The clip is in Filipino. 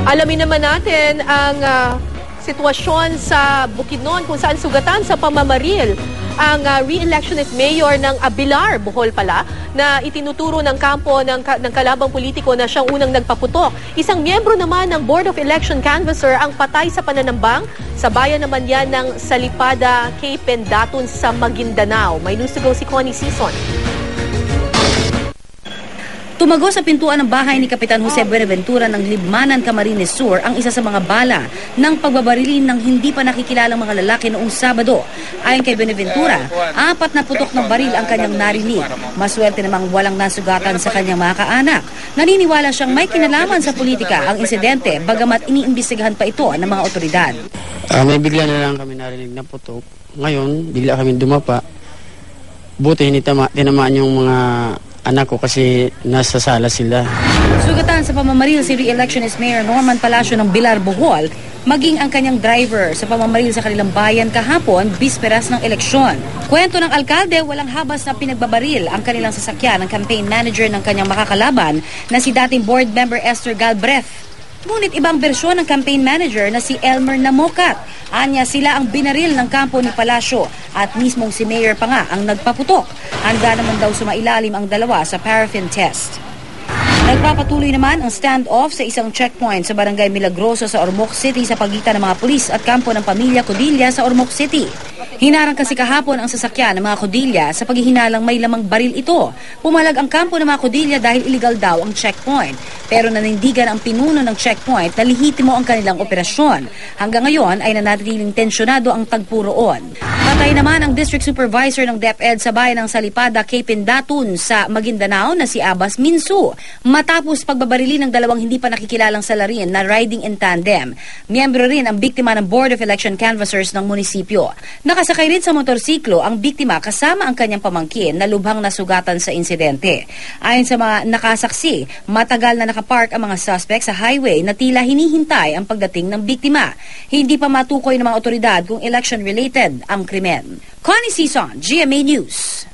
Alamin naman natin ang sitwasyon sa Bukidnon kung saan sugatan sa pamamaril ang re-electionist mayor ng Abilar, Bohol pala, na itinuturo ng kampo ng kalabang politiko na siyang unang nagpaputok. Isang miyembro naman ng Board of Election Canvasser ang patay sa pananambang sa bayan naman yan ng Salipada, Cape Pendatun sa Maguindanao. May news to go si Connie Sison. Tumago sa pintuan ng bahay ni Kapitan Jose Buenaventura ng Libmanan, Camarines Sur ang isa sa mga bala ng pagbabarilin ng hindi pa nakikilalang mga lalaki noong Sabado. Ayon kay Buenaventura, 4 na putok ng baril ang kanyang narinig. Maswerte namang walang nasugatan sa kanyang mga kaanak. Naniniwala siyang may kinalaman sa politika ang insidente bagamat iniimbestigahan pa ito ng mga otoridad. May bigla na lang kami narinig na putok. Ngayon, bigla kami dumapa. Buti tinamaan yung mga anak ko kasi nasa sala sila. Sugatan sa pamamaril si re-electionist Mayor Norman Palacio ng Bilar, Bohol, maging ang kanyang driver sa pamamaril sa kanilang bayan kahapon, bisperas ng eleksyon. Kwento ng alkalde, walang habas na pinagbabaril ang kanilang sasakyan ng campaign manager ng kanyang makakalaban na si dating board member Esther Galbreth. Ngunit ibang bersyon ng campaign manager na si Elmer Namokat. Anya sila ang binaril ng kampo ni Palacio at mismong si Mayor pa nga ang nagpaputok. Handa naman daw sumailalim ang dalawa sa paraffin test. Nagpapatuloy naman ang standoff sa isang checkpoint sa Barangay Milagroso sa Ormoc City sa pagitan ng mga pulis at kampo ng pamilya Codilla sa Ormoc City. Hinarang kasi kahapon ang sasakyan ng mga Codilla sa paghihinalang may lamang baril ito. Pumalag ang kampo ng mga Codilla dahil illegal daw ang checkpoint. Pero nanindigan ang pinuno ng checkpoint na lehitimo ang kanilang operasyon. Hanggang ngayon ay nanatiling tensyonado ang tagpo roon. Patay naman ang District Supervisor ng DepEd sa bayan ng Salipada, Cape Pendatun sa Maguindanao na si Abbas Minsu. Matapos pagbabarili ng dalawang hindi pa nakikilalang salarin na riding in tandem. Miyembro rin ang biktima ng Board of Election Canvassers ng munisipyo. Nakasakay rin sa motorsiklo ang biktima kasama ang kanyang pamangkin na lubhang nasugatan sa insidente. Ayon sa mga nakasaksi, matagal na nakapark ang mga suspect sa highway na tila hinihintay ang pagdating ng biktima. Hindi pa matukoy ng mga otoridad kung election-related ang krimen. Connie Sison, GMA News.